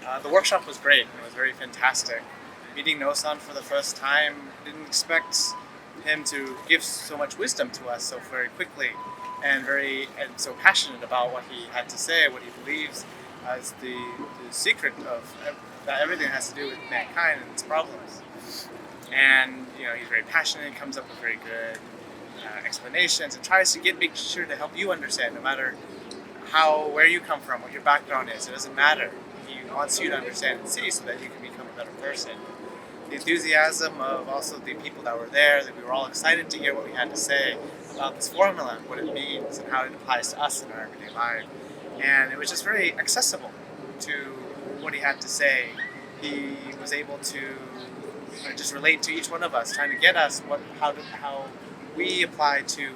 The workshop was great. It was very fantastic. Meeting Noh-san for the first time, didn't expect him to give so much wisdom to us so very quickly, and so passionate about what he had to say, what he believes as the secret of that everything has to do with mankind and its problems. And he's very passionate and comes up with very good explanations and tries to make sure to help you understand, no matter where you come from, what your background is. It doesn't matter. He wants you to understand and see so that you can become a better person. The enthusiasm of also the people that were there, that we were all excited to hear what we had to say about this formula, what it means, and how it applies to us in our everyday life. And it was just very accessible to what he had to say. He was able to just relate to each one of us, trying to get us how we apply to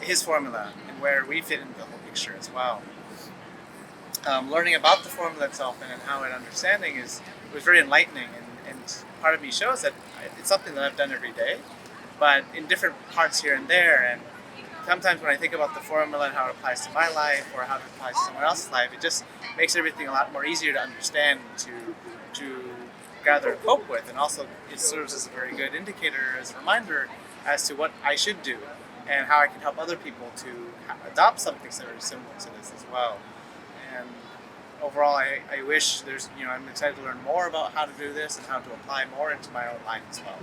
his formula and where we fit into the whole picture as well. Learning about the formula itself and how it understanding was very enlightening, and part of me shows that it's something that I've done every day, but in different parts here and there. And sometimes when I think about the formula and how it applies to my life or how it applies to someone else's life, it just makes everything a lot more easier to understand, to gather and cope with. And also it serves as a very good indicator, as a reminder as to what I should do and how I can help other people to adopt something sort of similar to this as well. And overall, I wish I'm excited to learn more about how to do this and how to apply more into my own life as well.